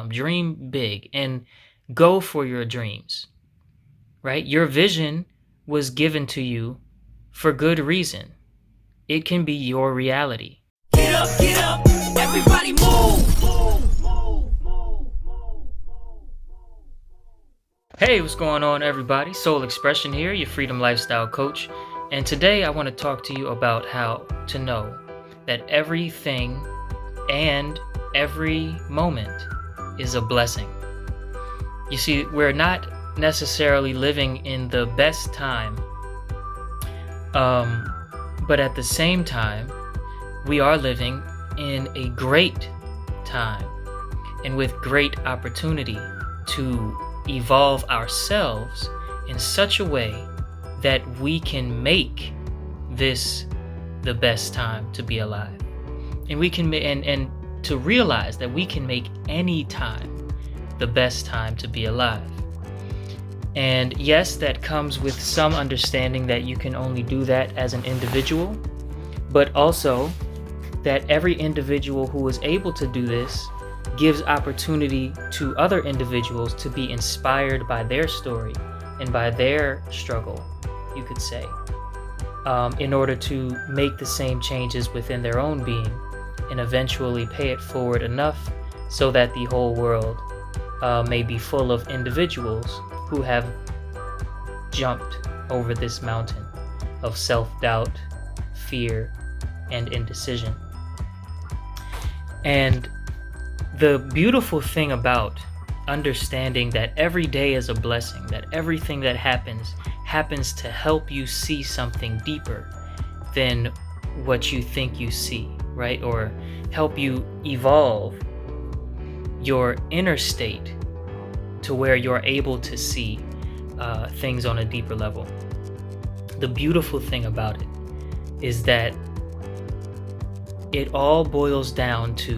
Dream big and go for your dreams, right? Your vision was given to you for good reason. It can be your reality. Get up, everybody move. Hey, what's going on, everybody? Soul Expression here, your freedom lifestyle coach. And today I want to talk to you about how to know that everything and every moment is a blessing. You see, we're not necessarily living in the best time, but at the same time, we are living in a great time and with great opportunity to evolve ourselves in such a way that we can make this the best time to be alive. And we can and to realize that we can make any time the best time to be alive. And yes, that comes with some understanding that you can only do that as an individual, but also that every individual who is able to do this gives opportunity to other individuals to be inspired by their story and by their struggle, you could say, in order to make the same changes within their own being and eventually pay it forward enough so that the whole world may be full of individuals who have jumped over this mountain of self-doubt, fear, and indecision. And the beautiful thing about understanding that every day is a blessing, that everything that happens to help you see something deeper than what you think you see, right? Or help you evolve your inner state to where you're able to see things on a deeper level. The beautiful thing about it is that it all boils down to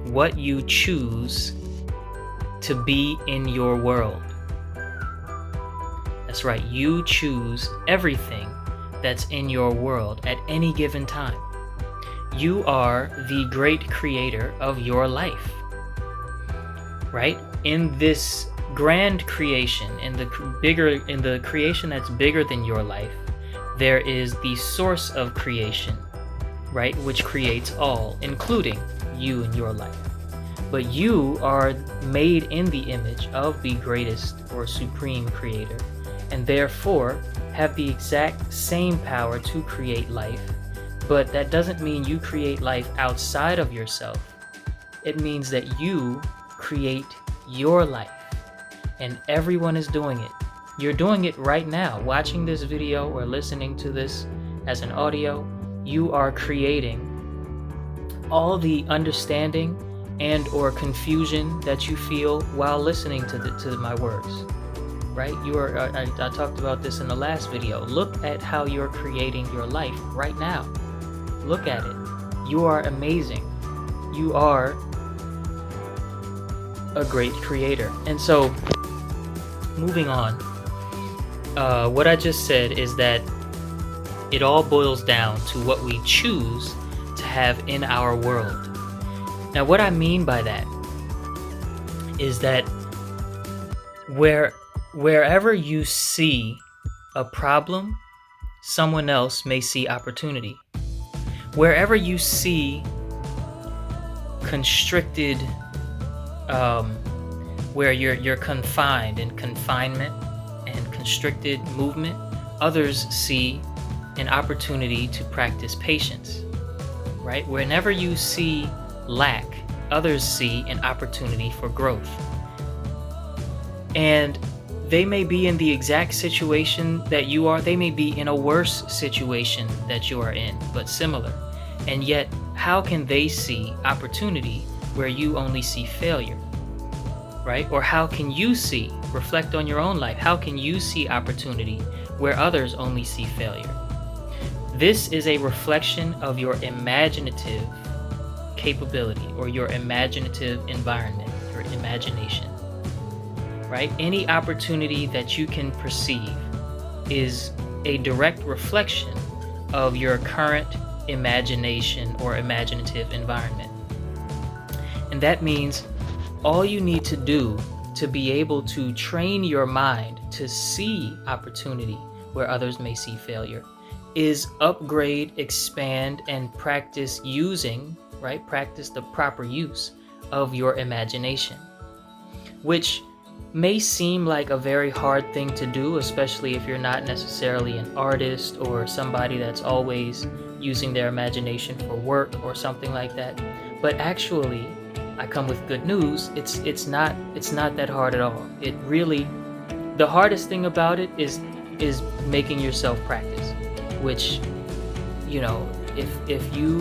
what you choose to be in your world. That's right, you choose everything that's in your world at any given time. You are the great creator of your life, right? In this grand creation, in the creation that's bigger than your life, there is the source of creation, right, which creates all, including you and your life. But you are made in the image of the greatest or supreme creator, and therefore have the exact same power to create life. But that doesn't mean you create life outside of yourself. It means that you create your life, and everyone is doing it. You're doing it right now, watching this video or listening to this as an audio. You are creating all the understanding and or confusion that you feel while listening to my words, right? I talked about this in the last video. Look at how you're creating your life right now. Look at it. You are amazing. You are a great creator. And so, moving on, what I just said is that it all boils down to what we choose to have in our world. Now, what I mean by that is that wherever you see a problem, someone else may see opportunity. Wherever you see constricted, where you're confined in confinement and constricted movement, others see an opportunity to practice patience, right? Whenever you see lack, others see an opportunity for growth. And they may be in the exact situation that you are. They may be in a worse situation that you are in, but similar. And yet, how can they see opportunity where you only see failure, right? Or how can you reflect on your own life, how can you see opportunity where others only see failure? This is a reflection of your imaginative capability or your imaginative environment, your imagination, right? Any opportunity that you can perceive is a direct reflection of your current imagination or imaginative environment. And that means all you need to do to be able to train your mind to see opportunity where others may see failure is upgrade, expand, and practice using, right? Practice the proper use of your imagination, which may seem like a very hard thing to do, especially if you're not necessarily an artist or somebody that's always using their imagination for work or something like that. But actually, I come with good news. It's not that hard at all. It really, the hardest thing about it is making yourself practice, which, if you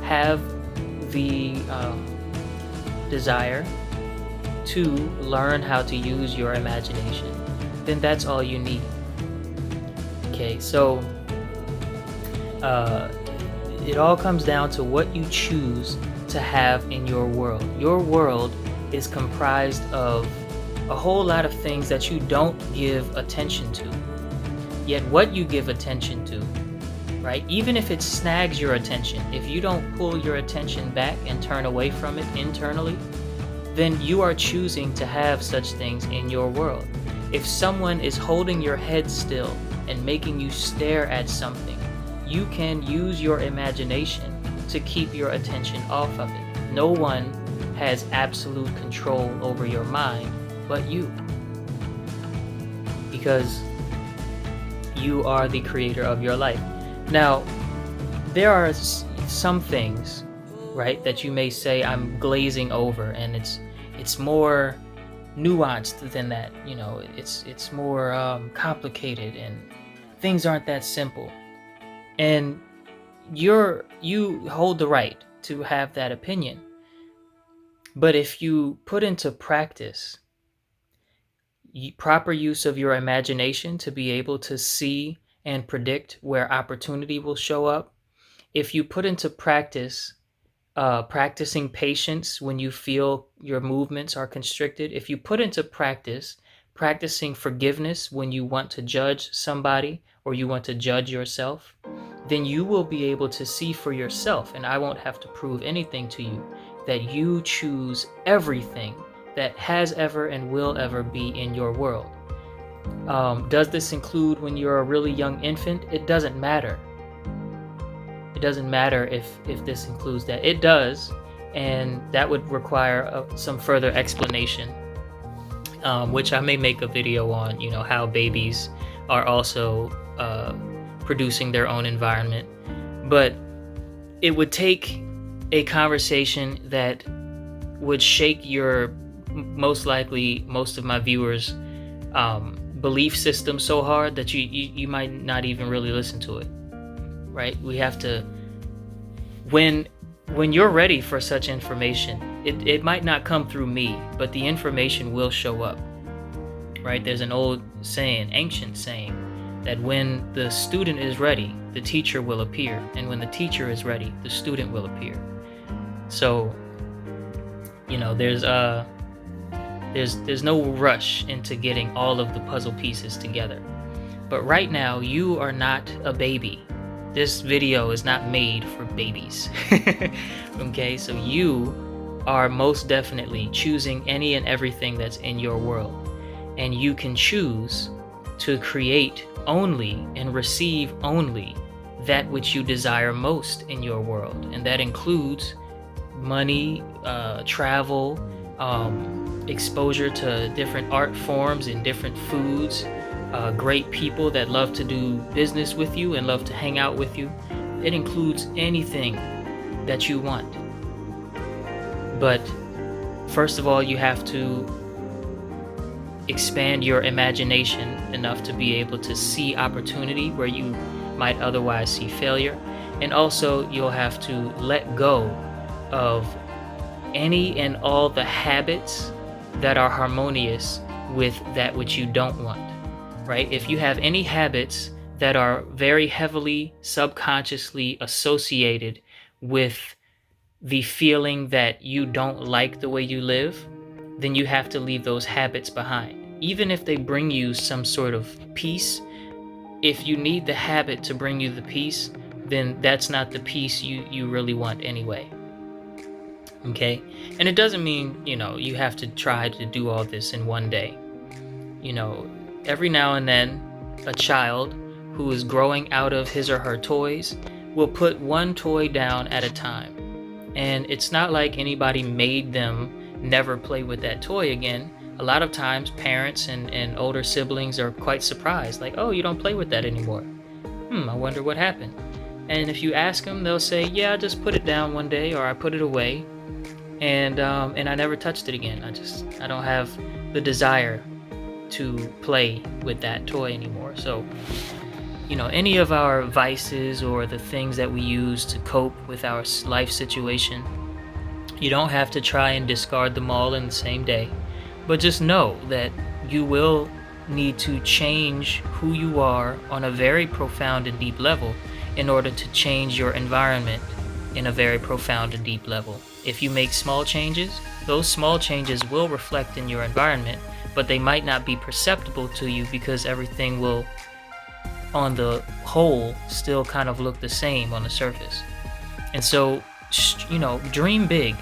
have the desire to learn how to use your imagination, then that's all you need. Okay, so it all comes down to what you choose to have in your world. Your world is comprised of a whole lot of things that you don't give attention to. Yet what you give attention to, right? Even if it snags your attention, if you don't pull your attention back and turn away from it internally, then you are choosing to have such things in your world. If someone is holding your head still and making you stare at something, you can use your imagination to keep your attention off of it. No one has absolute control over your mind but you, because you are the creator of your life. Now, there are some things, right, that you may say I'm glazing over, and it's more nuanced than that. It's more complicated, and things aren't that simple. And you hold the right to have that opinion. But if you put into practice proper use of your imagination to be able to see and predict where opportunity will show up, if you put into practice practicing patience when you feel your movements are constricted, if you put into practice practicing forgiveness when you want to judge somebody or you want to judge yourself, then you will be able to see for yourself, and I won't have to prove anything to you, that you choose everything that has ever and will ever be in your world. Does this include when you're a really young infant? It doesn't matter. It doesn't matter if this includes that. It does, and that would require some further explanation, which I may make a video on, how babies are also producing their own environment. But it would take a conversation that would shake most of my viewers' belief system so hard that you might not even really listen to it. Right? We have to, when you're ready for such information, it might not come through me, but the information will show up. Right? There's an old saying, ancient saying, that when the student is ready, the teacher will appear, and when the teacher is ready, the student will appear. So, there's no rush into getting all of the puzzle pieces together. But right now, you are not a baby. This video is not made for babies. Okay, so you are most definitely choosing any and everything that's in your world. And you can choose to create only and receive only that which you desire most in your world. And that includes money, travel, exposure to different art forms and different foods, great people that love to do business with you and love to hang out with you. It includes anything that you want. But first of all, you have to expand your imagination enough to be able to see opportunity where you might otherwise see failure. And also, you'll have to let go of any and all the habits that are harmonious with that which you don't want. Right? If you have any habits that are very heavily subconsciously associated with the feeling that you don't like the way you live, then you have to leave those habits behind. Even if they bring you some sort of peace, if you need the habit to bring you the peace, then that's not the peace you really want anyway. Okay? And it doesn't mean, you have to try to do all this in one day. Every now and then, a child who is growing out of his or her toys will put one toy down at a time. And it's not like anybody made them never play with that toy again. A lot of times, parents and older siblings are quite surprised, like, oh, you don't play with that anymore. I wonder what happened. And if you ask them, they'll say, yeah, I just put it down one day, or I put it away, and I never touched it again. I don't have the desire to play with that toy anymore. So, any of our vices or the things that we use to cope with our life situation, you don't have to try and discard them all in the same day, but just know that you will need to change who you are on a very profound and deep level in order to change your environment in a very profound and deep level. If you make small changes, those small changes will reflect in your environment, but they might not be perceptible to you because everything will, on the whole, still kind of look the same on the surface. And so, dream big.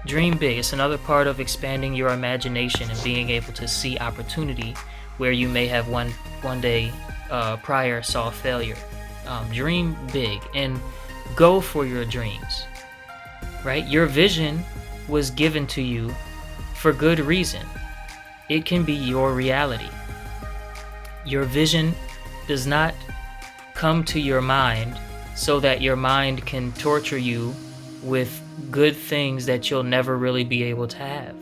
Dream big. It's another part of expanding your imagination and being able to see opportunity where you may have one day prior saw failure. Dream big and go for your dreams, right? Your vision was given to you for good reason. It can be your reality. Your vision does not come to your mind so that your mind can torture you with good things that you'll never really be able to have.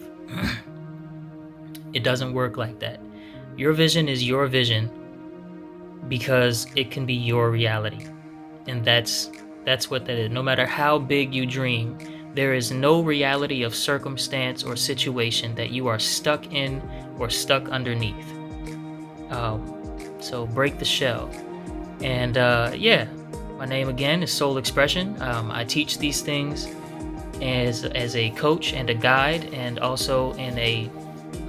It doesn't work like that. Your vision is your vision because it can be your reality. And that's what that is. No matter how big you dream, there is no reality of circumstance or situation that you are stuck in or stuck underneath. So break the shell. And my name again is Soul Expression. I teach these things as a coach and a guide, and also in a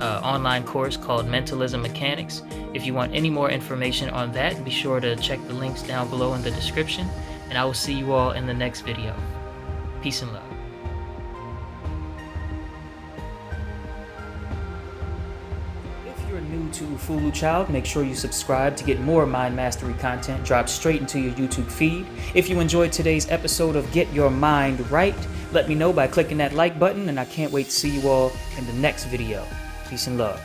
online course called Mentalism Mechanics. If you want any more information on that, be sure to check the links down below in the description, and I will see you all in the next video. Peace and love. If you're new to Fulu Child, make sure you subscribe to get more mind mastery content dropped straight into your YouTube feed. If you enjoyed today's episode of Get Your Mind Right, let me know by clicking that like button, and I can't wait to see you all in the next video. Peace and love.